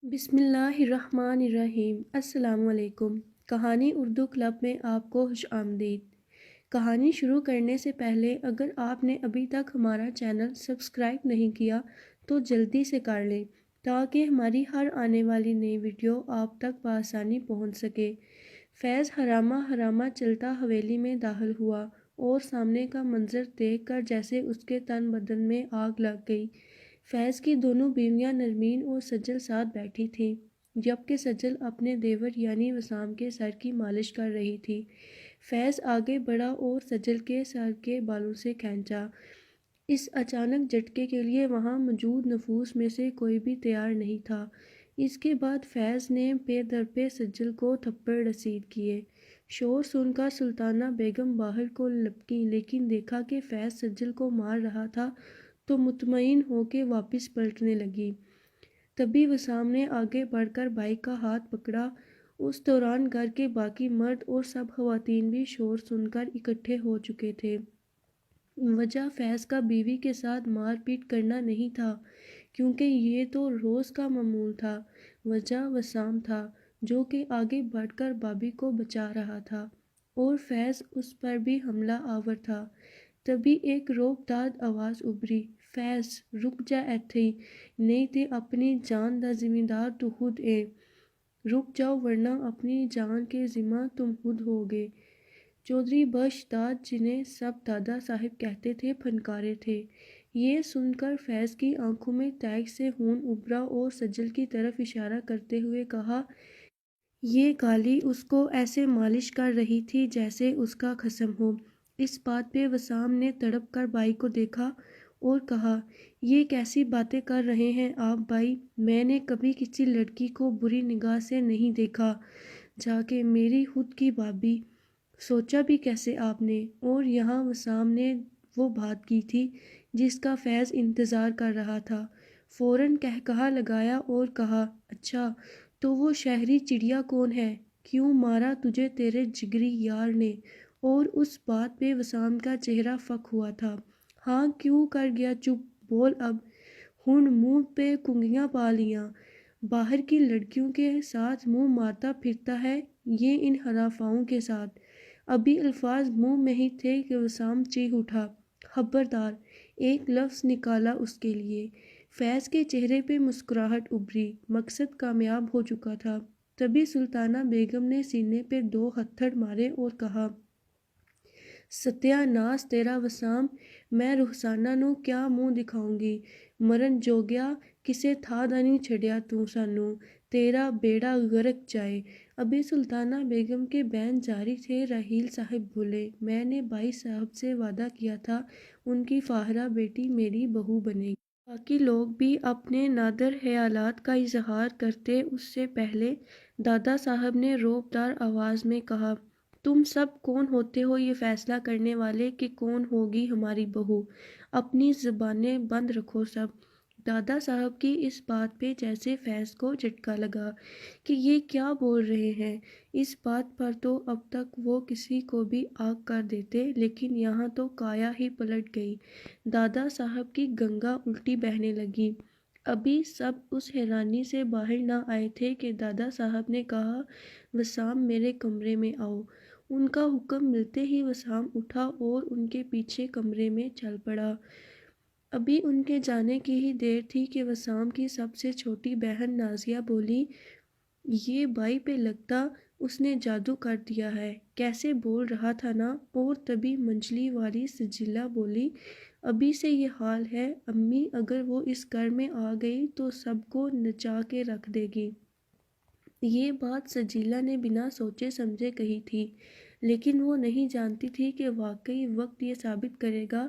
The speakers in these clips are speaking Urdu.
بسم اللہ الرحمن الرحیم۔ السلام علیکم۔ کہانی اردو کلب میں آپ کو خوش آمدید۔ کہانی شروع کرنے سے پہلے اگر آپ نے ابھی تک ہمارا چینل سبسکرائب نہیں کیا تو جلدی سے کر لیں تاکہ ہماری ہر آنے والی نئی ویڈیو آپ تک بآسانی پہنچ سکے۔ فیض حرامہ حرامہ چلتا حویلی میں داخل ہوا اور سامنے کا منظر دیکھ کر جیسے اس کے تن بدن میں آگ لگ گئی۔ فیض کی دونوں بیویاں نرمین اور سجل ساتھ بیٹھی تھیں، جبکہ سجل اپنے دیور یعنی وسام کے سر کی مالش کر رہی تھی۔ فیض آگے بڑھا اور سجل کے سر کے بالوں سے کھینچا۔ اس اچانک جھٹکے کے لیے وہاں موجود نفوس میں سے کوئی بھی تیار نہیں تھا۔ اس کے بعد فیض نے پے در پے سجل کو تھپڑ رسید کیے۔ شور سن کر سلطانہ بیگم باہر کو لپکیں، لیکن دیکھا کہ فیض سجل کو مار رہا تھا تو مطمئن ہو کے واپس پلٹنے لگی۔ تبھی وسام نے آگے بڑھ کر بھائی کا ہاتھ پکڑا۔ اس دوران گھر کے باقی مرد اور سب خواتین بھی شور سن کر اکٹھے ہو چکے تھے۔ وجہ فیض کا بیوی کے ساتھ مار پیٹ کرنا نہیں تھا، کیونکہ یہ تو روز کا معمول تھا۔ وجہ وسام تھا، جو کہ آگے بڑھ کر بھابھی کو بچا رہا تھا اور فیض اس پر بھی حملہ آور تھا۔ تبھی ایک روب دار آواز ابھری، فیض رک جا ایتھے ہی، نہیں تے اپنی جان دا ذمہ دار تو خود اے۔ رک جاؤ ورنہ اپنی جان کے ذمہ تم خود ہوگے۔ چودھری بخش داد، جنہیں سب دادا صاحب کہتے تھے، پھنکارے تھے۔ یہ سن کر فیض کی آنکھوں میں تیگ سے خون ابھرا اور سجل کی طرف اشارہ کرتے ہوئے کہا، یہ کالی اس کو ایسے مالش کر رہی تھی جیسے اس کا خصم ہو۔ اس بات پہ وسام نے تڑپ کر بھائی کو دیکھا اور کہا، یہ کیسی باتیں کر رہے ہیں آپ بھائی؟ میں نے کبھی کسی لڑکی کو بری نگاہ سے نہیں دیکھا، جا کے میری خود کی بھابھی۔ سوچا بھی کیسے آپ نے؟ اور یہاں وسام نے وہ بات کی تھی جس کا فیض انتظار کر رہا تھا۔ فوراً قہقہا لگایا اور کہا، اچھا تو وہ شہری چڑیا کون ہے؟ کیوں مارا تجھے تیرے جگری یار نے؟ اور اس بات پہ وسام کا چہرہ فک ہوا تھا۔ ہاں کیوں کر گیا چپ؟ بول اب۔ ہن منہ پہ کنگھیاں پا لیاں، باہر کی لڑکیوں کے ساتھ منہ مارتا پھرتا ہے، یہ ان حرافاؤں کے ساتھ۔ ابھی الفاظ منہ میں ہی تھے کہ وسام چیخ اٹھا، خبردار! ایک لفظ نکالا اس کے لیے۔ فیض کے چہرے پہ مسکراہٹ ابھری، مقصد کامیاب ہو چکا تھا۔ تبھی سلطانہ بیگم نے سینے پہ 2 ہتھڑ مارے اور کہا، ستیہ ناس تیرا وسام! میں رخسانہ نو کیا منہ دکھاؤں گی؟ مرن جوگیا کسے تھا دا نہیں چھڈیا تو سانوں، تیرا بیڑا غرق جائے۔ ابھی سلطانہ بیگم کے بین جاری تھے، راحیل صاحب بولے، میں نے بھائی صاحب سے وعدہ کیا تھا ان کی فاہرہ بیٹی میری بہو بنے گی۔ باقی لوگ بھی اپنے نادر خیالات کا اظہار کرتے اس سے پہلے دادا صاحب نے روب دار آواز میں کہا، تم سب کون ہوتے ہو یہ فیصلہ کرنے والے کہ کون ہوگی ہماری بہو؟ اپنی زبانیں بند رکھو سب۔ دادا صاحب کی اس بات پہ جیسے فیض کو جھٹکا لگا کہ یہ کیا بول رہے ہیں۔ اس بات پر تو اب تک وہ کسی کو بھی آگ کر دیتے، لیکن یہاں تو کایا ہی پلٹ گئی۔ دادا صاحب کی گنگا الٹی بہنے لگی۔ ابھی سب اس حیرانی سے باہر نہ آئے تھے کہ دادا صاحب نے کہا، وسام میرے کمرے میں آؤ۔ ان کا حکم ملتے ہی وسام اٹھا اور ان کے پیچھے کمرے میں چل پڑا۔ ابھی ان کے جانے کی ہی دیر تھی کہ وسام کی سب سے چھوٹی بہن نازیہ بولی، یہ بھائی پہ لگتا اس نے جادو کر دیا ہے، کیسے بول رہا تھا نا؟ اور تبھی منجلی والی سجیلا بولی، ابھی سے یہ حال ہے امی، اگر وہ اس گھر میں آ گئی تو سب کو نچا کے رکھ دے گی۔ یہ بات سجیلا نے بنا سوچے سمجھے کہی تھی، لیکن وہ نہیں جانتی تھی کہ واقعی وقت یہ ثابت کرے گا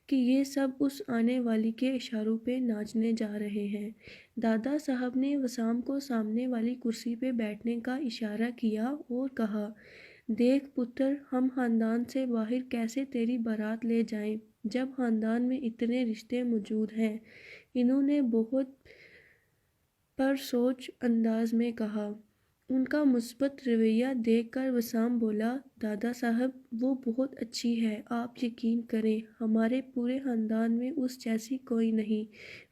کہ یہ سب اس آنے والی کے اشاروں پہ ناچنے جا رہے ہیں۔ دادا صاحب نے وسام کو سامنے والی کرسی پہ بیٹھنے کا اشارہ کیا اور کہا، دیکھ پتر، ہم خاندان سے باہر کیسے تیری بارات لے جائیں جب خاندان میں اتنے رشتے موجود ہیں؟ انہوں نے بہت پرسوچ انداز میں کہا۔ ان کا مثبت رویہ دیکھ کر وسام بولا، دادا صاحب وہ بہت اچھی ہے، آپ یقین کریں ہمارے پورے خاندان میں اس جیسی کوئی نہیں،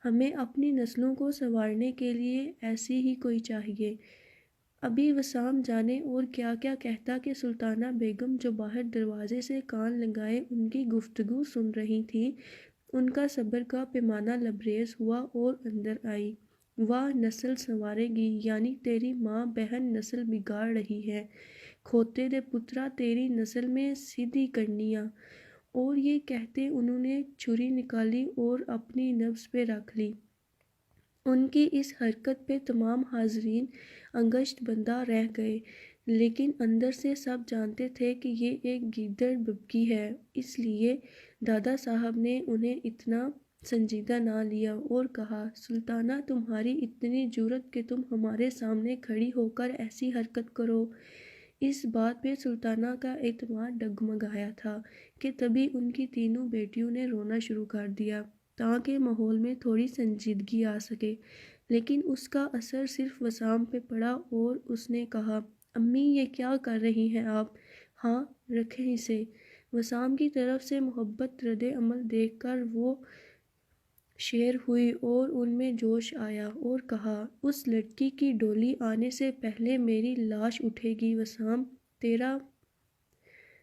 ہمیں اپنی نسلوں کو سنوارنے کے لیے ایسی ہی کوئی چاہیے۔ ابھی وسام جانے اور کیا کیا کہتا کہ سلطانہ بیگم جو باہر دروازے سے کان لگائے ان کی گفتگو سن رہی تھیں، ان کا صبر کا پیمانہ لبریز ہوا اور اندر آئی۔ واہ نسل سنوارے گی، یعنی تیری ماں بہن نسل بگاڑ رہی ہے، کھوتے دے پترا تیری نسل میں سیدھی کرنیاں۔ اور یہ کہتے انہوں نے چھری نکالی اور اپنی نبض پہ رکھ لی۔ ان کی اس حرکت پہ تمام حاضرین انگشت بندہ رہ گئے، لیکن اندر سے سب جانتے تھے کہ یہ ایک گیدڑ ببکی ہے، اس لیے دادا صاحب نے انہیں اتنا سنجیدہ نہ لیا اور کہا، سلطانہ تمہاری اتنی جرأت کہ تم ہمارے سامنے کھڑی ہو کر ایسی حرکت کرو۔ اس بات پہ سلطانہ کا اعتماد ڈگمگایا تھا کہ تبھی ان کی تینوں بیٹیوں نے رونا شروع کر دیا تاکہ ماحول میں تھوڑی سنجیدگی آ سکے، لیکن اس کا اثر صرف وسام پہ پڑا اور اس نے کہا، امی یہ کیا کر رہی ہیں آپ؟ ہاں رکھیں اسے۔ وسام کی طرف سے محبت رد عمل دیکھ کر وہ شیر ہوئی اور ان میں جوش آیا اور کہا، اس لڑکی کی ڈولی آنے سے پہلے میری لاش اٹھے گی وسام، تیرا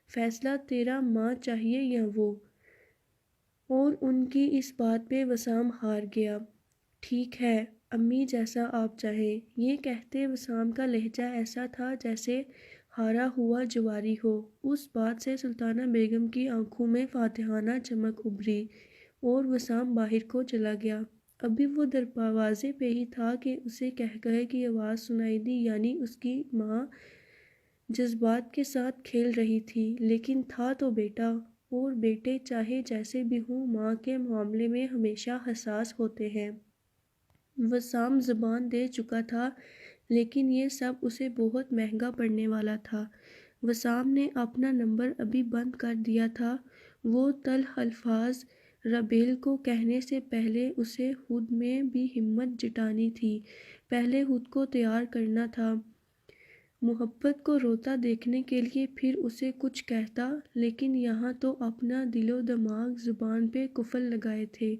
فیصلہ تیرا ماں چاہیے یا وہ؟ اور ان کی اس بات پہ وسام ہار گیا۔ ٹھیک ہے امی جیسا آپ چاہیں۔ یہ کہتے وسام کا لہجہ ایسا تھا جیسے ہارا ہوا جواری ہو۔ اس بات سے سلطانہ بیگم کی آنکھوں میں فاتحانہ چمک ابھری اور وسام باہر کو چلا گیا۔ ابھی وہ دروازے پہ ہی تھا کہ اسے قہقہے کی آواز سنائی دی، یعنی اس کی ماں جذبات کے ساتھ کھیل رہی تھی، لیکن تھا تو بیٹا، اور بیٹے چاہے جیسے بھی ہوں ماں کے معاملے میں ہمیشہ حساس ہوتے ہیں۔ وسام زبان دے چکا تھا، لیکن یہ سب اسے بہت مہنگا پڑنے والا تھا۔ وسام نے اپنا نمبر ابھی بند کر دیا تھا۔ وہ تلخ الفاظ ربیل کو کہنے سے پہلے اسے خود میں بھی ہمت جٹانی تھی، پہلے خود کو تیار کرنا تھا محبت کو روتا دیکھنے کے لیے، پھر اسے کچھ کہتا، لیکن یہاں تو اپنا دل و دماغ زبان پہ قفل لگائے تھے۔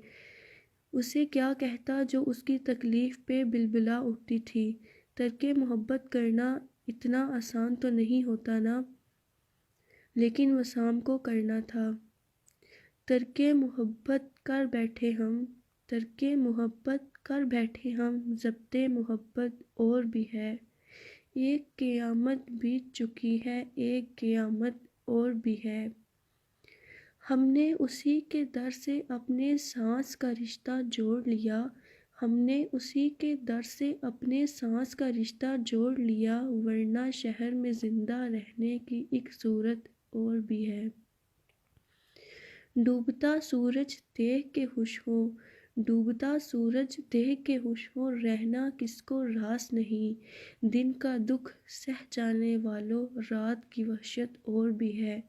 اسے کیا کہتا جو اس کی تکلیف پہ بلبلا اٹھتی تھی؟ ترک محبت کرنا اتنا آسان تو نہیں ہوتا نا، لیکن وسام کو کرنا تھا۔ ترک محبت کر بیٹھے ہم، ترک محبت کر بیٹھے ہم، ضبط محبت اور بھی ہے، ایک قیامت بیت چکی ہے، ایک قیامت اور بھی ہے۔ ہم نے اسی کے در سے اپنے سانس کا رشتہ جوڑ لیا، ہم نے اسی کے در سے اپنے سانس کا رشتہ جوڑ لیا، ورنہ شہر میں زندہ رہنے کی ایک صورت اور بھی ہے۔ ڈوبتا سورج دیکھ کے خوش ہو، ڈوبتا سورج دیکھ کے خوش ہو، رہنا کس کو راس نہیں، دن کا دکھ سہ جانے والوں، رات کی وحشت اور بھی ہے۔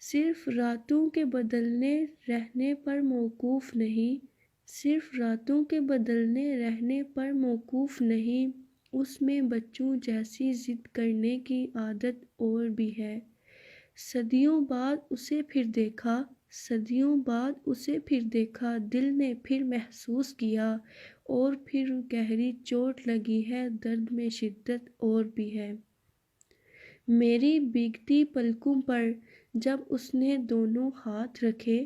صرف راتوں کے بدلنے رہنے پر موقوف نہیں، صرف راتوں کے بدلنے رہنے پر موقوف نہیں، اس میں بچوں جیسی ضد کرنے کی عادت اور بھی ہے۔ صدیوں بعد اسے پھر دیکھا، صدیوں بعد اسے پھر دیکھا، دل نے پھر محسوس کیا، اور پھر گہری چوٹ لگی ہے، درد میں شدت اور بھی ہے۔ میری بھیگتی پلکوں پر جب اس نے دونوں ہاتھ رکھے،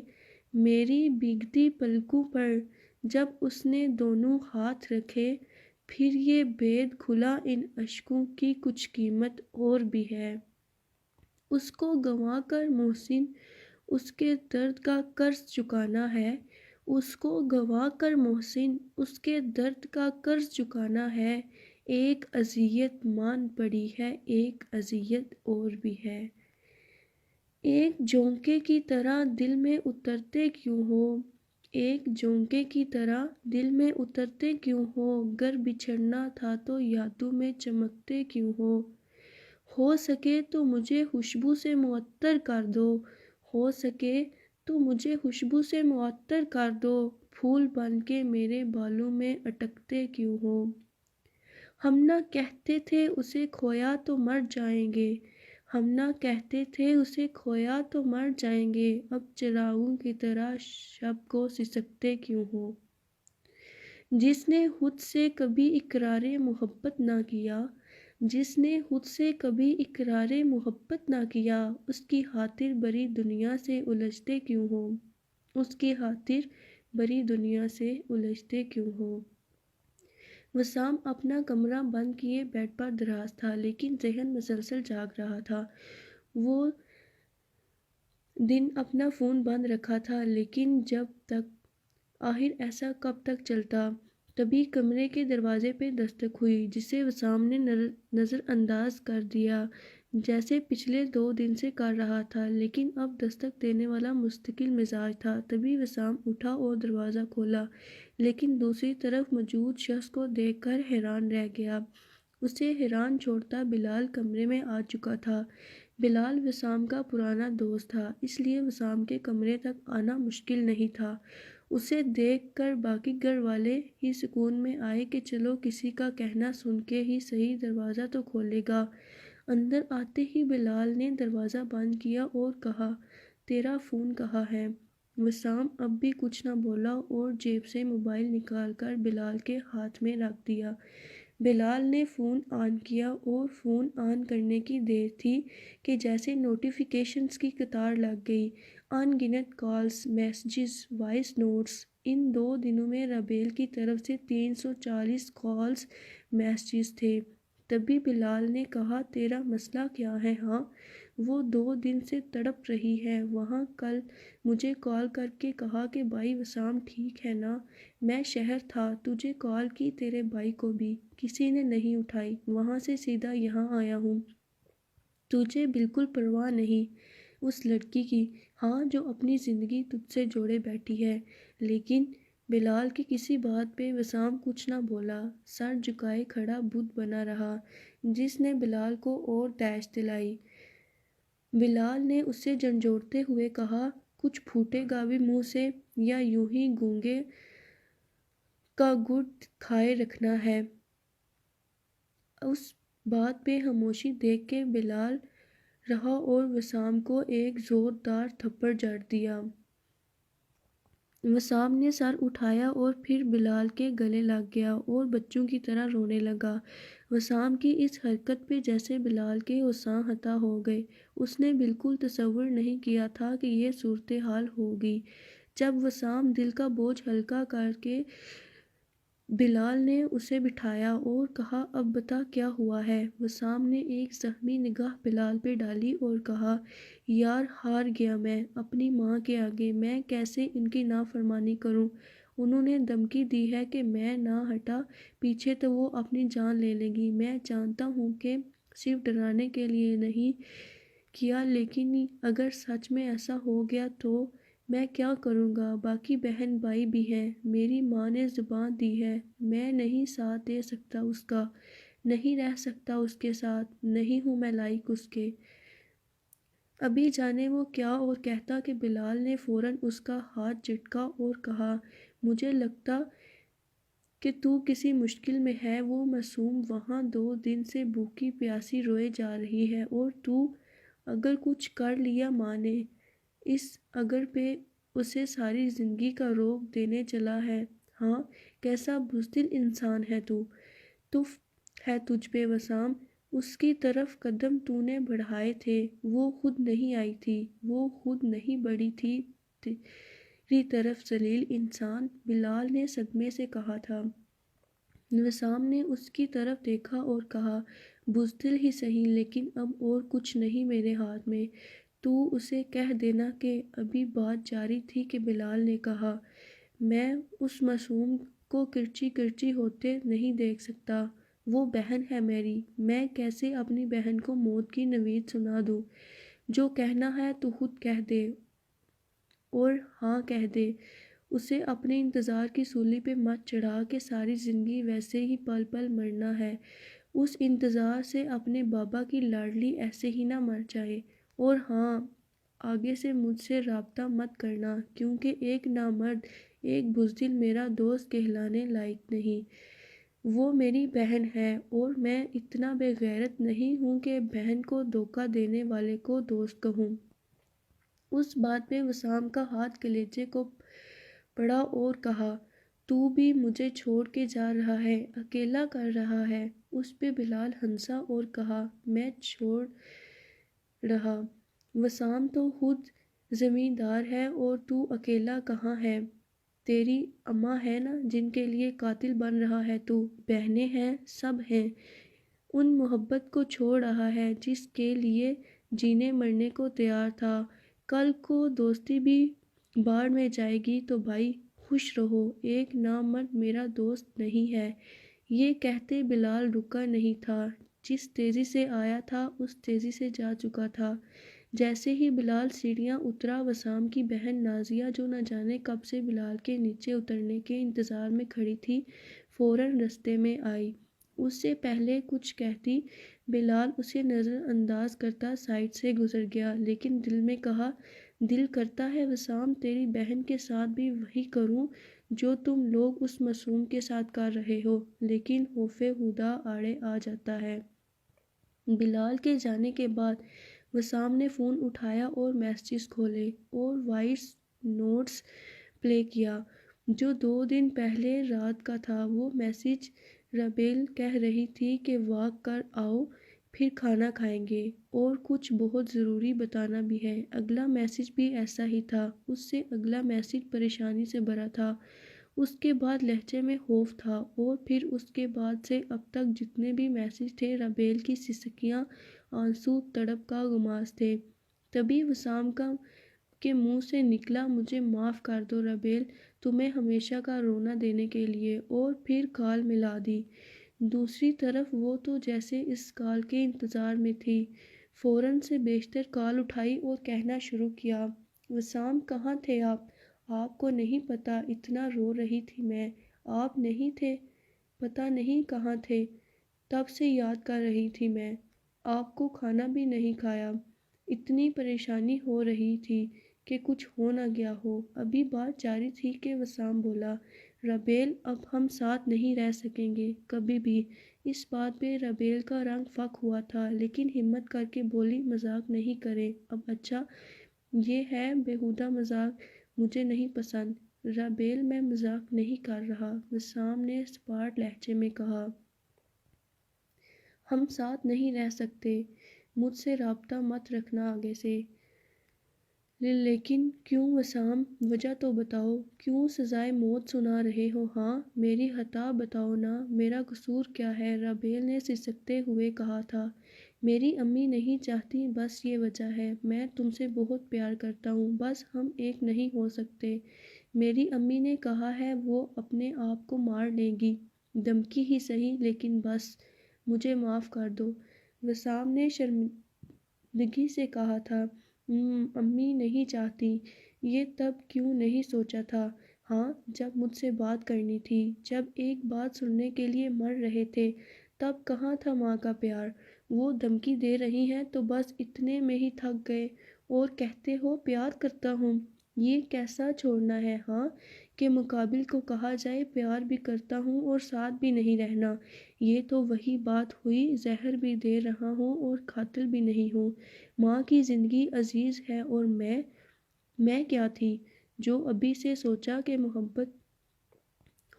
میری بھیگتی پلکوں پر جب اس نے دونوں ہاتھ رکھے، پھر یہ بید کھلا، ان اشکوں کی کچھ قیمت اور بھی ہے۔ اس کو گنوا کر محسن اس کے درد کا قرض چکانا ہے، اس کو گنوا کر محسن اس کے درد کا قرض چکانا ہے، ایک اذیت مان پڑی ہے، ایک اذیت اور بھی ہے۔ ایک جھونکے کی طرح دل میں اترتے کیوں ہو، ایک جھونکے کی طرح دل میں اترتے کیوں ہو، گر بچھڑنا تھا تو یادوں میں چمکتے کیوں ہو سکے تو مجھے خوشبو سے معطر کر دو، ہو سکے تو مجھے خوشبو سے معطر کر دو، پھول بن کے میرے بالوں میں اٹکتے کیوں ہو۔ ہم نہ کہتے تھے اسے کھویا تو مر جائیں گے، ہم نہ کہتے تھے اسے کھویا تو مر جائیں گے، اب چراغوں کی طرح شب کو سسکتے کیوں ہو۔ جس نے خود سے کبھی اقرار محبت نہ کیا، جس نے خود سے کبھی اقرار محبت نہ کیا، اس کی خاطر بری دنیا سے الجھتے کیوں ہو، اس کی خاطر بری دنیا سے الجھتے کیوں ہو۔ وسام اپنا کمرہ بند کیے بیڈ پر دراز تھا، لیکن ذہن مسلسل جاگ رہا تھا۔ وہ دن اپنا فون بند رکھا تھا، لیکن جب تک آخر ایسا کب تک چلتا۔ تبھی کمرے کے دروازے پہ دستک ہوئی، جسے وسام نے نظر انداز کر دیا، جیسے پچھلے 2 دن سے کر رہا تھا، لیکن اب دستک دینے والا مستقل مزاج تھا۔ تبھی وسام اٹھا اور دروازہ کھولا، لیکن دوسری طرف موجود شخص کو دیکھ کر حیران رہ گیا۔ اسے حیران چھوڑتا بلال کمرے میں آ چکا تھا۔ بلال وسام کا پرانا دوست تھا، اس لیے وسام کے کمرے تک آنا مشکل نہیں تھا۔ اسے دیکھ کر باقی گھر والے ہی سکون میں آئے کہ چلو کسی کا کہنا سن کے ہی صحیح دروازہ تو کھولے گا۔ اندر آتے ہی بلال نے دروازہ بند کیا اور کہا، تیرا فون کہاں ہے؟ وسام اب بھی کچھ نہ بولا اور جیب سے موبائل نکال کر بلال کے ہاتھ میں رکھ دیا۔ بلال نے فون آن کیا اور فون آن کرنے کی دیر تھی کہ جیسے نوٹیفیکیشنز کی قطار لگ گئی۔ ان گنت کالز، میسیجز، وائس نوٹس۔ ان 2 دنوں میں ربیل کی طرف سے 340 کالز، میسیجز تھے۔ تبھی بلال نے کہا، تیرا مسئلہ کیا ہے ہاں؟ وہ 2 دن سے تڑپ رہی ہے وہاں، کل مجھے کال کر کے کہا کہ بھائی وسام ٹھیک ہے نا؟ میں شہر تھا، تجھے کال کی، تیرے بھائی کو بھی، کسی نے نہیں اٹھائی، وہاں سے سیدھا یہاں آیا ہوں۔ تجھے بالکل پرواہ نہیں اس لڑکی کی، ہاں، جو اپنی زندگی تجھ سے جوڑے بیٹھی ہے۔ لیکن بلال کی کسی بات پہ وسام کچھ نہ بولا، سر جھکائے کھڑا بت بنا رہا، جس نے بلال کو اور دہشت دلائی۔ بلال نے اسے جھنجھوڑتے ہوئے کہا، کچھ پھوٹے گا بھی منہ سے یا یوں ہی گونگے کا گڑ کھائے رکھنا ہے؟ اس بات پہ خاموشی دیکھ کے بلال رہا اور وسام کو ایک زوردار تھپڑ جڑ دیا۔ وسام نے سر اٹھایا اور پھر بلال کے گلے لگ گیا اور بچوں کی طرح رونے لگا۔ وسام کی اس حرکت پہ جیسے بلال کے ہوشاں ختم ہو گئے۔ اس نے بالکل تصور نہیں کیا تھا کہ یہ صورتحال ہوگی۔ جب وسام دل کا بوجھ ہلکا کر کے بلال نے اسے بٹھایا اور کہا، اب بتا کیا ہوا ہے؟ وسام نے ایک زخمی نگاہ بلال پہ ڈالی اور کہا، یار ہار گیا میں اپنی ماں کے آگے، میں کیسے ان کی نافرمانی کروں؟ انہوں نے دھمکی دی ہے کہ میں نہ ہٹا پیچھے تو وہ اپنی جان لے لیں گی۔ میں جانتا ہوں کہ صرف ڈرانے کے لیے نہیں کیا، لیکن اگر سچ میں ایسا ہو گیا تو میں کیا کروں گا؟ باقی بہن بھائی بھی ہیں، میری ماں نے زبان دی ہے، میں نہیں ساتھ دے سکتا اس کا، نہیں رہ سکتا اس کے ساتھ، نہیں ہوں میں لائق اس کے۔ ابھی جانے وہ کیا اور کہتا کہ بلال نے فوراً اس کا ہاتھ جھٹکا اور کہا، مجھے لگتا کہ تو کسی مشکل میں ہے، وہ معصوم وہاں 2 دن سے بھوکی پیاسی روئے جا رہی ہے اور تو اگر کچھ کر لیا ماں نے، اس اگر پہ اسے ساری زندگی کا روک دینے چلا ہے۔ ہاں، کیسا بزدل انسان ہے تو ہے تجھ پہ وسام۔ اس کی طرف قدم تو نے بڑھائے تھے، وہ خود نہیں آئی تھی، وہ خود نہیں بڑھی تھی تیری طرف ذلیل انسان، بلال نے صدمے سے کہا تھا۔ وسام نے اس کی طرف دیکھا اور کہا، بزدل ہی صحیح، لیکن اب اور کچھ نہیں میرے ہاتھ میں، تو اسے کہہ دینا کہ ابھی بات جاری تھی کہ بلال نے کہا، میں اس معصوم کو کرچی کرچی ہوتے نہیں دیکھ سکتا، وہ بہن ہے میری، میں کیسے اپنی بہن کو موت کی نوید سنا دوں؟ جو کہنا ہے تو خود کہہ دے اور ہاں کہہ دے، اسے اپنے انتظار کی سولی پہ مت چڑھا کہ ساری زندگی ویسے ہی پل پل مرنا ہے، اس انتظار سے اپنے بابا کی لاڈلی ایسے ہی نہ مر جائے۔ اور ہاں، آگے سے مجھ سے رابطہ مت کرنا، کیونکہ ایک نامرد، ایک بزدل میرا دوست کہلانے لائق نہیں۔ وہ میری بہن ہے اور میں اتنا بے غیرت نہیں ہوں کہ بہن کو دھوکہ دینے والے کو دوست کہوں۔ اس بات پہ وسام کا ہاتھ کلیجے کو پڑا اور کہا، تو بھی مجھے چھوڑ کے جا رہا ہے، اکیلا کر رہا ہے۔ اس پہ بلال ہنسا اور کہا، میں چھوڑ رہا؟ وسام تو خود زمیندار ہے اور تو اکیلا کہاں ہے؟ تیری اماں ہے نا جن کے لیے قاتل بن رہا ہے تو، بہنیں ہیں، سب ہیں۔ ان محبت کو چھوڑ رہا ہے جس کے لیے جینے مرنے کو تیار تھا۔ کل کو دوستی بھی باڑ میں جائے گی تو بھائی خوش رہو، ایک نامرد میرا دوست نہیں ہے۔ یہ کہتے بلال رکا نہیں تھا، جس تیزی سے آیا تھا اس تیزی سے جا چکا تھا۔ جیسے ہی بلال سیڑھیاں اترا، وسام کی بہن نازیہ جو نہ جانے کب سے بلال کے نیچے اترنے کے انتظار میں کھڑی تھی، فوراً رستے میں آئی۔ اس سے پہلے کچھ کہتی بلال اسے نظر انداز کرتا سائڈ سے گزر گیا، لیکن دل میں کہا، دل کرتا ہے وسام تیری بہن کے ساتھ بھی وہی کروں جو تم لوگ اس معصوم کے ساتھ کر رہے ہو، لیکن خوف خدا آڑے آ جاتا ہے۔ بلال کے جانے کے بعد وسام نے فون اٹھایا اور میسیجز کھولے اور وائس نوٹس پلے کیا جو 2 دن پہلے رات کا تھا۔ وہ میسیج ربیل کہہ رہی تھی کہ واک کر آؤ، پھر کھانا کھائیں گے اور کچھ بہت ضروری بتانا بھی ہے۔ اگلا میسیج بھی ایسا ہی تھا، اس سے اگلا میسیج پریشانی سے بھرا تھا، اس کے بعد لہجے میں خوف تھا، اور پھر اس کے بعد سے اب تک جتنے بھی میسیج تھے ربیل کی سسکیاں، آنسو، تڑپ کا غماز تھے۔ تبھی وسام کے منہ سے نکلا، مجھے معاف کر دو ربیل، تمہیں ہمیشہ کا رونا دینے کے لیے، اور پھر کال ملا دی۔ دوسری طرف وہ تو جیسے اس کال کے انتظار میں تھی، فوراً سے بیشتر کال اٹھائی اور کہنا شروع کیا، وسام کہاں تھے آپ کو نہیں پتا اتنا رو رہی تھی میں، آپ نہیں تھے، پتہ نہیں کہاں تھے، تب سے یاد کر رہی تھی میں آپ کو، کھانا بھی نہیں کھایا، اتنی پریشانی ہو رہی تھی کہ کچھ ہو نہ گیا ہو۔ ابھی بات جاری تھی کہ وسام بولا، ربیل اب ہم ساتھ نہیں رہ سکیں گے کبھی بھی۔ اس بات پہ ربیل کا رنگ فک ہوا تھا، لیکن ہمت کر کے بولی، مذاق نہیں کرے اب، اچھا یہ ہے بیہودہ مذاق، مجھے نہیں پسند۔ ربیل میں مذاق نہیں کر رہا، وسام نے سپاٹ لہجے میں کہا، ہم ساتھ نہیں رہ سکتے، مجھ سے رابطہ مت رکھنا آگے سے۔ لیکن کیوں وسام، وجہ تو بتاؤ، کیوں سزائے موت سنا رہے ہو؟ ہاں میری خطا بتاؤ نا، میرا قصور کیا ہے؟ ربیل نے سسکتے ہوئے کہا تھا، میری امی نہیں چاہتی، بس یہ وجہ ہے، میں تم سے بہت پیار کرتا ہوں، بس ہم ایک نہیں ہو سکتے۔ میری امی نے کہا ہے وہ اپنے آپ کو مار لے گی، دھمکی ہی صحیح، لیکن بس مجھے معاف کر دو۔ وسام نے شرمندگی سے کہا تھا، امی نہیں چاہتی، یہ تب کیوں نہیں سوچا تھا؟ ہاں جب مجھ سے بات کرنی تھی، جب ایک بات سننے کے لیے مر رہے تھے، تب کہاں تھا ماں کا پیار؟ وہ دھمکی دے رہی ہیں تو بس اتنے میں ہی تھک گئے اور کہتے ہو پیار کرتا ہوں، یہ کیسا چھوڑنا ہے؟ ہاں کہ مقابل کو کہا جائے پیار بھی کرتا ہوں اور ساتھ بھی نہیں رہنا، یہ تو وہی بات ہوئی، زہر بھی دے رہا ہوں اور قاتل بھی نہیں ہوں۔ ماں کی زندگی عزیز ہے اور میں کیا تھی جو ابھی سے سوچا کہ محبت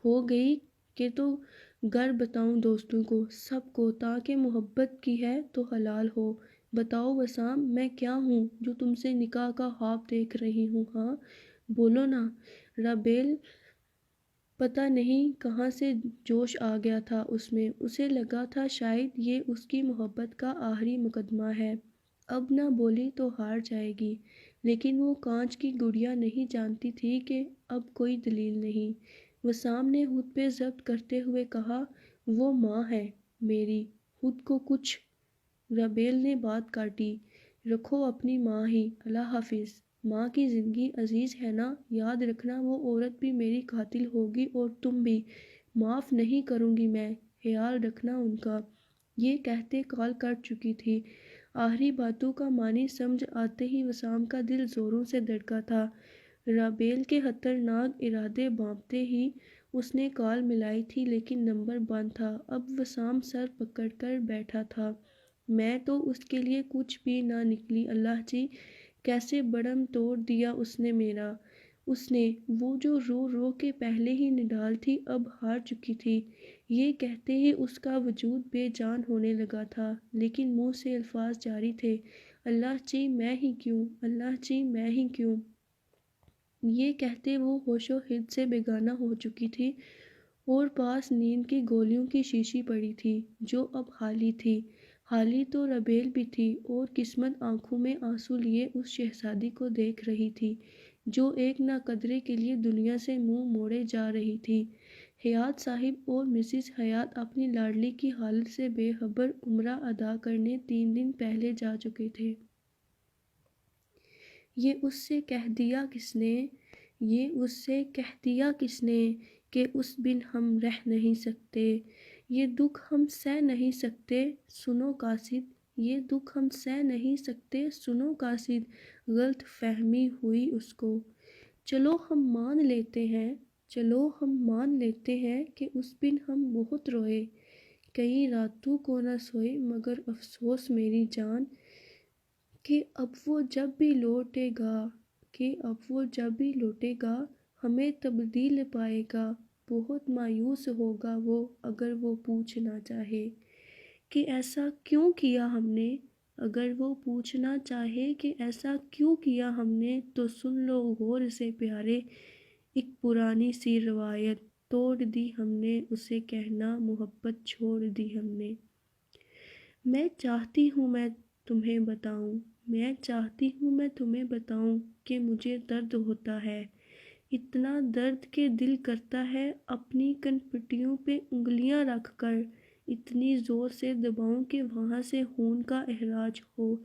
ہو گئی کہ تو گر بتاؤں دوستوں کو، سب کو، تاکہ محبت کی ہے تو حلال ہو۔ بتاؤ وسام میں کیا ہوں جو تم سے نکاح کا خواب دیکھ رہی ہوں؟ ہاں بولو نا۔ ربیل پتہ نہیں کہاں سے جوش آ گیا تھا اس میں، اسے لگا تھا شاید یہ اس کی محبت کا آخری مقدمہ ہے، اب نہ بولی تو ہار جائے گی، لیکن وہ کانچ کی گڑیا نہیں جانتی تھی کہ اب کوئی دلیل نہیں۔ وسام نے خود پہ ضبط کرتے ہوئے کہا، وہ ماں ہے میری، خود کو کچھ۔ ربیل نے بات کاٹی، رکھو اپنی ماں ہی، اللہ حافظ۔ ماں کی زندگی عزیز ہے نا، یاد رکھنا وہ عورت بھی میری قاتل ہوگی اور تم بھی، معاف نہیں کروں گی میں، خیال رکھنا ان کا۔ یہ کہتے کال کٹ چکی تھی۔ آخری باتوں کا معنی سمجھ آتے ہی وسام کا دل زوروں سے دھڑکا تھا۔ ربیل کے خطرناک ارادے بھانپتے ہی اس نے کال ملائی تھی لیکن نمبر بند تھا۔ اب وسام سر پکڑ کر بیٹھا تھا۔ میں تو اس کے لیے کچھ بھی نہ نکلی۔ اللہ جی، کیسے بڑم توڑ دیا اس نے میرا۔ اس نے، وہ جو رو رو کے پہلے ہی نڈال تھی، اب ہار چکی تھی۔ یہ کہتے ہی اس کا وجود بے جان ہونے لگا تھا، لیکن منہ سے الفاظ جاری تھے، اللہ جی میں ہی کیوں، اللہ جی میں ہی کیوں۔ یہ کہتے وہ ہوش و حد سے بیگانہ ہو چکی تھی اور پاس نیند کی گولیوں کی شیشی پڑی تھی، جو اب خالی تھی۔ خالی تو ربیل بھی تھی، اور قسمت آنکھوں میں آنسو لیے اس شہزادی کو دیکھ رہی تھی جو ایک نہ قدرے کے لیے دنیا سے منہ موڑے جا رہی تھی۔ حیات صاحب اور مسز حیات اپنی لاڈلی کی حالت سے بے خبر عمرہ ادا کرنے 3 دن پہلے جا چکے تھے۔ یہ اس سے کہہ دیا کس نے، یہ اس سے کہہ دیا کس نے کہ اس بن ہم رہ نہیں سکتے، یہ دکھ ہم سہ نہیں سکتے، سنو قاصد، یہ دکھ ہم سہ نہیں سکتے، سنو قاصد۔ غلط فہمی ہوئی اس کو۔ چلو ہم مان لیتے ہیں، چلو ہم مان لیتے ہیں کہ اس بن ہم بہت روئے، کئی راتوں کو نہ سوئے، مگر افسوس میری جان کہ اب وہ جب بھی لوٹے گا، کہ اب وہ جب بھی لوٹے گا ہمیں تبدیل پائے گا۔ بہت مایوس ہوگا وہ اگر وہ پوچھنا چاہے کہ ایسا کیوں کیا ہم نے۔ اگر وہ پوچھنا چاہے کہ ایسا کیوں کیا ہم نے، تو سن لو غور سے پیارے، ایک پرانی سی روایت توڑ دی ہم نے، اسے کہنا محبت چھوڑ دی ہم نے۔ میں چاہتی ہوں میں تمہیں بتاؤں، میں چاہتی ہوں میں تمہیں بتاؤں کہ مجھے درد ہوتا ہے، اتنا درد کہ دل کرتا ہے اپنی کنپٹیوں پہ انگلیاں رکھ کر اتنی زور سے دباؤں کہ وہاں سے خون کا اخراج ہو۔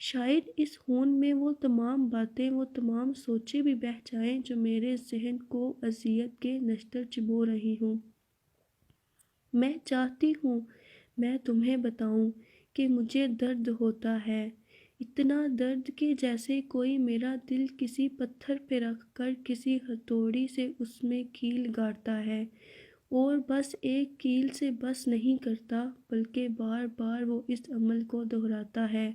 شاید اس خون میں وہ تمام باتیں، وہ تمام سوچیں بھی بہہ جائیں جو میرے ذہن کو اذیت کے نشتر چبو رہی ہوں۔ میں چاہتی ہوں میں تمہیں بتاؤں کہ مجھے درد ہوتا ہے، اتنا درد کہ جیسے کوئی میرا دل کسی پتھر پہ رکھ کر کسی ہتھوڑی سے اس میں کیل گاڑتا ہے، اور بس ایک کیل سے بس نہیں کرتا، بلکہ بار بار وہ اس عمل کو دہراتا ہے،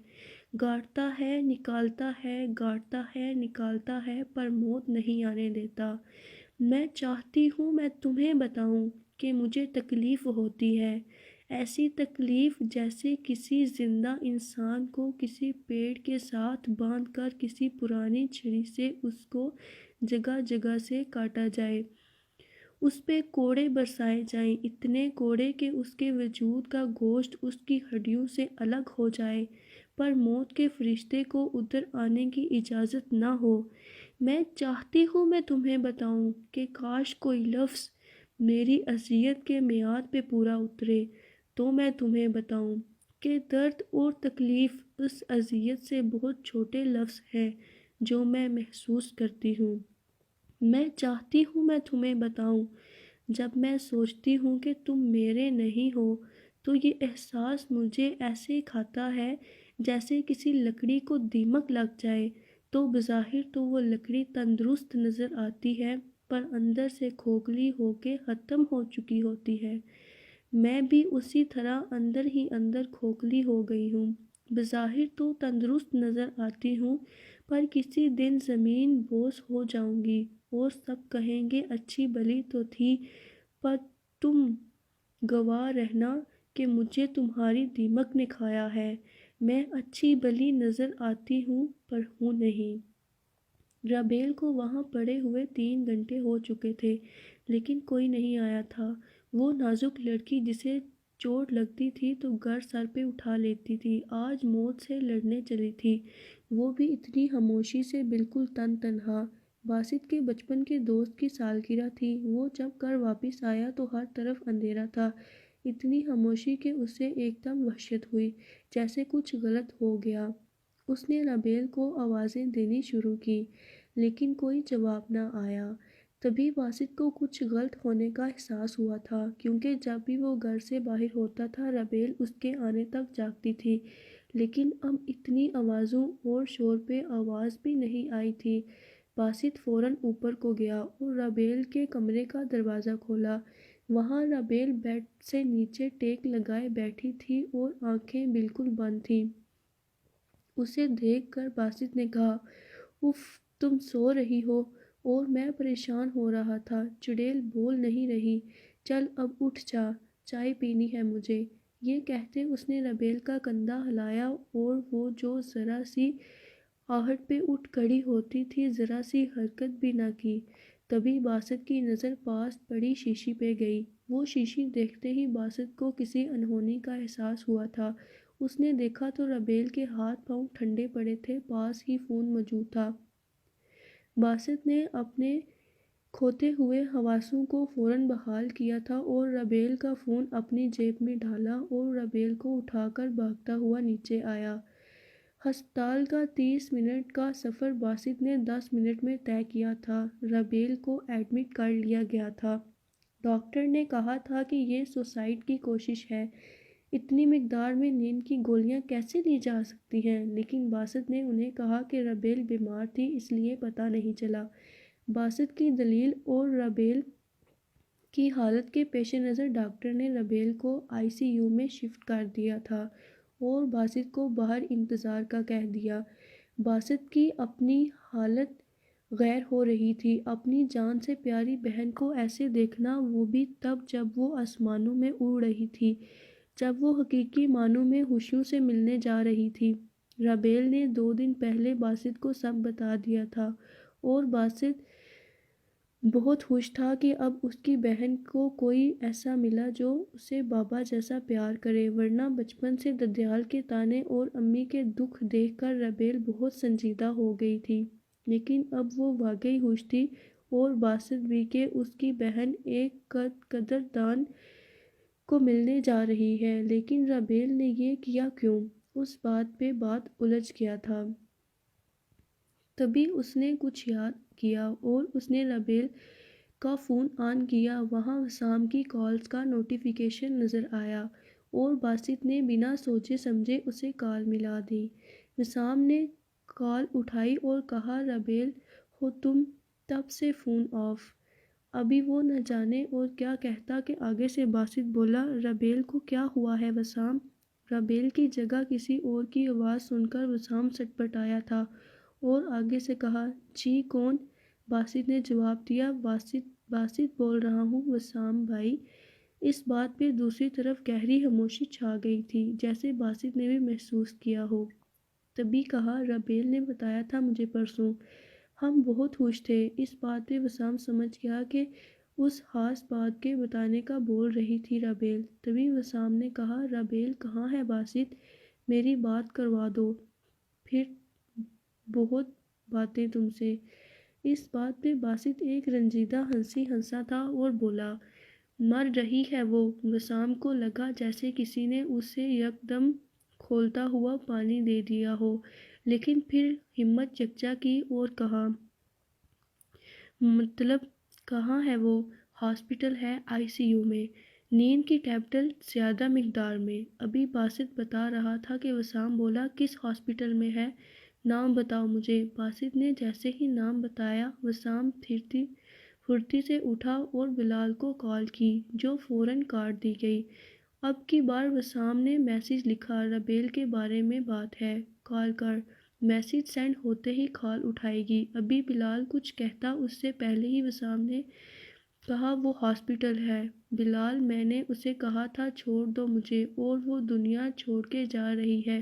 گاڑتا ہے، نکالتا ہے، گاڑتا ہے، نکالتا ہے، پر موت نہیں آنے دیتا۔ میں چاہتی ہوں میں تمہیں بتاؤں کہ مجھے تکلیف ہوتی ہے، ایسی تکلیف جیسے کسی زندہ انسان کو کسی پیڑ کے ساتھ باندھ کر کسی پرانی چھری سے اس کو جگہ جگہ سے کاٹا جائے، اس پہ کوڑے برسائے جائیں، اتنے کوڑے کہ اس کے وجود کا گوشت اس کی ہڈیوں سے الگ ہو جائے، پر موت کے فرشتے کو ادھر آنے کی اجازت نہ ہو۔ میں چاہتی ہوں میں تمہیں بتاؤں کہ کاش کوئی لفظ میری اذیت کے میعاد پہ پورا اترے، تو میں تمہیں بتاؤں کہ درد اور تکلیف اس اذیت سے بہت چھوٹے لفظ ہیں جو میں محسوس کرتی ہوں۔ میں چاہتی ہوں میں تمہیں بتاؤں، جب میں سوچتی ہوں کہ تم میرے نہیں ہو، تو یہ احساس مجھے ایسے کھاتا ہے جیسے کسی لکڑی کو دیمک لگ جائے، تو بظاہر تو وہ لکڑی تندرست نظر آتی ہے، پر اندر سے کھوکھلی ہو کے ختم ہو چکی ہوتی ہے۔ میں بھی اسی طرح اندر ہی اندر کھوکھلی ہو گئی ہوں، بظاہر تو تندرست نظر آتی ہوں، پر کسی دن زمین بوس ہو جاؤں گی اور سب کہیں گے اچھی بلی تو تھی، پر تم گواہ رہنا کہ مجھے تمہاری دیمک نے کھایا ہے۔ میں اچھی بلی نظر آتی ہوں پر ہوں نہیں۔ رابیل کو وہاں پڑے ہوئے 3 گھنٹے ہو چکے تھے، لیکن کوئی نہیں آیا تھا۔ وہ نازک لڑکی جسے چوٹ لگتی تھی تو گر سر پہ اٹھا لیتی تھی، آج موت سے لڑنے چلی تھی، وہ بھی اتنی خاموشی سے، بالکل تنہا۔ باسط کے بچپن کے دوست کی سالگرہ تھی، وہ جب گھر واپس آیا تو ہر طرف اندھیرا تھا، اتنی خاموشی کہ اسے ایک دم وحشت ہوئی، جیسے کچھ غلط ہو گیا۔ اس نے رابیل کو آوازیں دینی شروع کی، لیکن کوئی جواب نہ آیا۔ تبھی باسط کو کچھ غلط ہونے کا احساس ہوا تھا، کیونکہ جب بھی وہ گھر سے باہر ہوتا تھا رابیل اس کے آنے تک جاگتی تھی، لیکن اب اتنی آوازوں اور شور پہ آواز بھی نہیں آئی تھی۔ باسط فوراً اوپر کو گیا اور رابیل کے کمرے کا دروازہ کھولا۔ وہاں رابیل بیڈ سے نیچے ٹیک لگائے بیٹھی تھی اور آنکھیں بالکل بند تھیں۔ اسے دیکھ کر باسط نے کہا، اف، تم سو رہی ہو؟ اور میں پریشان ہو رہا تھا۔ چڑیل بول نہیں رہی۔ چل اب اٹھ جا، چائے پینی ہے مجھے۔ یہ کہتے اس نے رابیل کا کندھا ہلایا اور وہ جو ذرا سی آہٹ پہ اٹھ کھڑی ہوتی تھی ذرا سی حرکت بھی نہ کی۔ تبھی باسط کی نظر پاس پڑی شیشی پہ گئی۔ وہ شیشی دیکھتے ہی باسط کو کسی انہونی کا احساس ہوا تھا۔ اس نے دیکھا تو رابیل کے ہاتھ پاؤں ٹھنڈے پڑے تھے، پاس ہی فون موجود تھا۔ باسط نے اپنے کھوتے ہوئے حواسوں کو فوراً بحال کیا تھا اور رابیل کا فون اپنی جیب میں ڈالا اور رابیل کو اٹھا کر بھاگتا ہوا نیچے آیا۔ ہسپتال کا 30 منٹ کا سفر باسط نے 10 منٹ میں طے کیا تھا۔ رابیل کو ایڈمٹ کر لیا گیا تھا۔ ڈاکٹر نے کہا تھا کہ یہ سوسائڈ کی کوشش ہے۔ اتنی مقدار میں نیند کی گولیاں کیسے لی جا سکتی ہیں؟ لیکن باسط نے انہیں کہا کہ رابیل بیمار تھی، اس لیے پتہ نہیں چلا۔ باسط کی دلیل اور رابیل کی حالت کے پیش نظر ڈاکٹر نے رابیل کو ICU میں شفٹ کر دیا تھا اور باسط کو باہر انتظار کا کہہ دیا۔ باسط کی اپنی حالت غیر ہو رہی تھی۔ اپنی جان سے پیاری بہن کو ایسے دیکھنا، وہ بھی تب جب وہ آسمانوں میں اڑ رہی تھی، جب وہ حقیقی معنوں میں خوشیوں سے ملنے جا رہی تھی۔ رابیل نے 2 دن پہلے باسط کو سب بتا دیا تھا اور باسط بہت خوش تھا کہ اب اس کی بہن کو کوئی ایسا ملا جو اسے بابا جیسا پیار کرے، ورنہ بچپن سے ددیال کے طعنے اور امی کے دکھ دیکھ کر رابیل بہت سنجیدہ ہو گئی تھی۔ لیکن اب وہ واقعی خوش تھی اور باسط بھی کہ اس کی بہن ایک قدردان کو ملنے جا رہی ہے۔ لیکن رابیل نے یہ کیا کیوں؟ اس بات پہ بات الجھ گیا تھا۔ تبھی اس نے کچھ یاد کیا اور اس نے رابیل کا فون آن کیا۔ وہاں وسام کی کالز کا نوٹیفیکیشن نظر آیا اور باسط نے بنا سوچے سمجھے اسے کال ملا دی۔ وسام نے کال اٹھائی اور کہا، رابیل ہو تم؟ تب سے فون آف۔ ابھی وہ نہ جانے اور کیا کہتا کہ آگے سے باسط بولا، رابیل کو کیا ہوا ہے وسام؟ رابیل کی جگہ کسی اور کی آواز سن کر وسام سٹپٹایا تھا اور آگے سے کہا، جی کون؟ باسط نے جواب دیا، باسط بول رہا ہوں وسام بھائی۔ اس بات پہ دوسری طرف گہری خاموشی چھا گئی تھی، جیسے باسط نے بھی محسوس کیا ہو۔ تبھی کہا، رابیل نے بتایا تھا مجھے پرسوں۔ ہم بہت خوش تھے۔ اس بات پہ وسام سمجھ گیا کہ اس خاص بات کے بتانے کا بول رہی تھی رابیل۔ تبھی وسام نے کہا، رابیل کہاں ہے باسط؟ میری بات کروا دو، پھر بہت باتیں تم سے۔ اس بات پہ باسط ایک رنجیدہ ہنسی ہنسا تھا اور بولا، مر رہی ہے وہ۔ وسام کو لگا جیسے کسی نے اسے یکدم کھولتا ہوا پانی دے دیا ہو، لیکن پھر ہمت یکجا کی اور کہا، مطلب کہاں ہے وہ؟ ہاسپٹل ہے، ICU میں، نیند کی ٹیبلٹ زیادہ مقدار میں۔ ابھی باسط بتا رہا تھا کہ وسام بولا، کس ہاسپٹل میں ہے؟ نام بتاؤ مجھے۔ باسط نے جیسے ہی نام بتایا، وسام پھرتی سے اٹھا اور بلال کو کال کی، جو فوراً کاٹ دی گئی۔ اب کی بار وسام نے میسج لکھا، رابیل کے بارے میں بات ہے، کال کر۔ میسج سینڈ ہوتے ہی کال اٹھائے گی۔ ابھی بلال کچھ کہتا اس سے پہلے ہی وسام نے کہا، وہ ہاسپٹل ہے بلال، میں نے اسے کہا تھا چھوڑ دو مجھے، اور وہ دنیا چھوڑ کے جا رہی ہے۔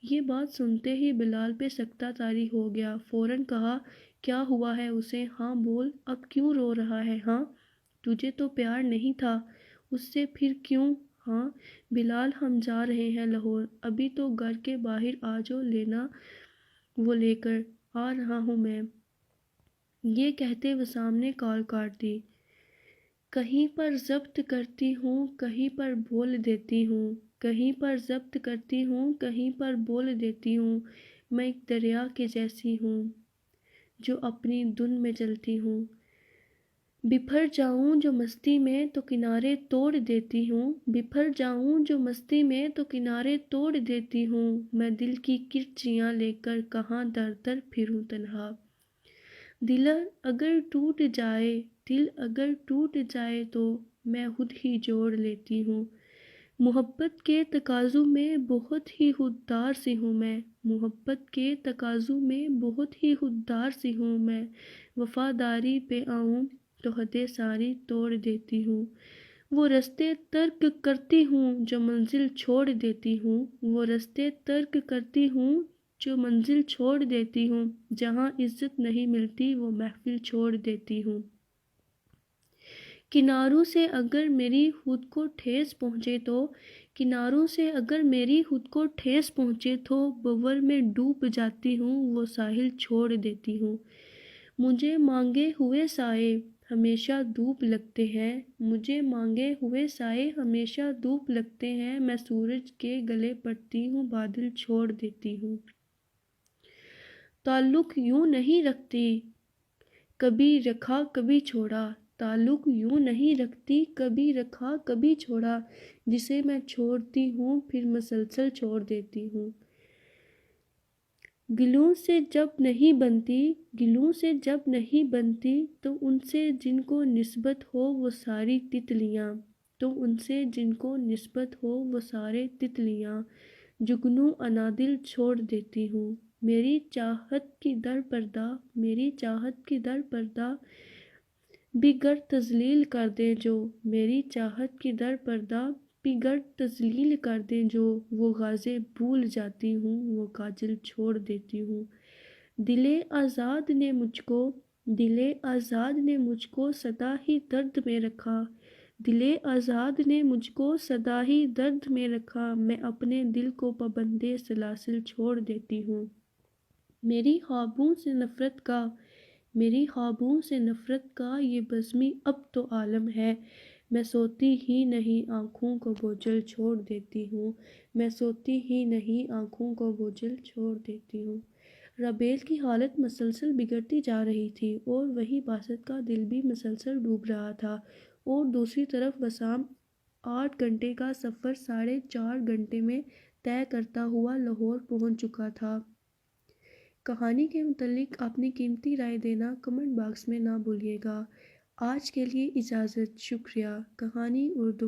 یہ بات سنتے ہی بلال پہ سکتہ طاری ہو گیا۔ فوراً کہا، کیا ہوا ہے اسے؟ ہاں بول، اب کیوں رو رہا ہے؟ ہاں تجھے تو پیار نہیں تھا اس سے، پھر کیوں؟ ہاں بلال، ہم جا رہے ہیں لاہور، ابھی تو گھر کے باہر آ جو، لینا وہ لے کر آ رہا ہوں میں۔ یہ کہتے وسام نے کال کاٹ دی۔ کہیں پر ضبط کرتی ہوں، کہیں پر بول دیتی ہوں، کہیں پر ضبط کرتی ہوں، کہیں پر بول دیتی ہوں، میں ایک دریا کے جیسی ہوں جو اپنی دھن میں چلتی ہوں۔ بپھر جاؤں جو مستی میں تو کنارے توڑ دیتی ہوں، بپھر جاؤں جو مستی میں تو کنارے توڑ دیتی ہوں، میں دل کی کرچیاں لے کر کہاں در در پھروں تنہا۔ دل اگر ٹوٹ جائے تو میں خود ہی جوڑ لیتی ہوں۔ محبت کے تقاضوں میں بہت ہی خوددار سی ہوں میں، محبت کے تقاضوں میں بہت ہی خوددار سی ہوں میں، وفاداری پہ آؤں تو حدیں ساری توڑ دیتی ہوں۔ وہ رستے ترک کرتی ہوں جو منزل چھوڑ دیتی ہوں، وہ رستے ترک کرتی ہوں جو منزل چھوڑ دیتی ہوں، جہاں عزت نہیں ملتی وہ محفل چھوڑ دیتی ہوں۔ کناروں سے اگر میری خود کو ٹھیس پہنچے تو بھنور میں ڈوب جاتی ہوں، وہ ساحل چھوڑ دیتی ہوں۔ مجھے مانگے ہوئے سائے ہمیشہ دھوپ لگتے ہیں، میں سورج کے گلے پڑتی ہوں، بادل چھوڑ دیتی ہوں۔ تعلق یوں نہیں رکھتی کبھی رکھا کبھی چھوڑا، جسے میں چھوڑتی ہوں پھر مسلسل چھوڑ دیتی ہوں۔ گلوں سے جب نہیں بنتی تو ان سے جن کو نسبت ہو وہ سارے تتلیاں، جگنوں انادل چھوڑ دیتی ہوں۔ میری چاہت کی در پردہ بھی گر تذلیل کر دیں جو، وہ غازیں بھول جاتی ہوں، وہ کاجل چھوڑ دیتی ہوں۔ دل آزاد نے مجھ کو سدا ہی درد میں رکھا، میں اپنے دل کو پابندِ سلاسل چھوڑ دیتی ہوں۔ میری خوابوں سے نفرت کا یہ بزمی اب تو عالم ہے، میں سوتی ہی نہیں آنکھوں کو بوجھل چھوڑ دیتی ہوں۔ رابیل کی حالت مسلسل بگڑتی جا رہی تھی اور وہیں باسط کا دل بھی مسلسل ڈوب رہا تھا، اور دوسری طرف وسام 8 گھنٹے کا سفر 4.5 گھنٹے میں طے کرتا ہوا لاہور پہنچ چکا تھا۔ کہانی کے متعلق اپنی قیمتی رائے دینا کمنٹ باکس میں نہ بھولیے گا۔ آج کے لیے اجازت، شکریہ۔ کہانی اردو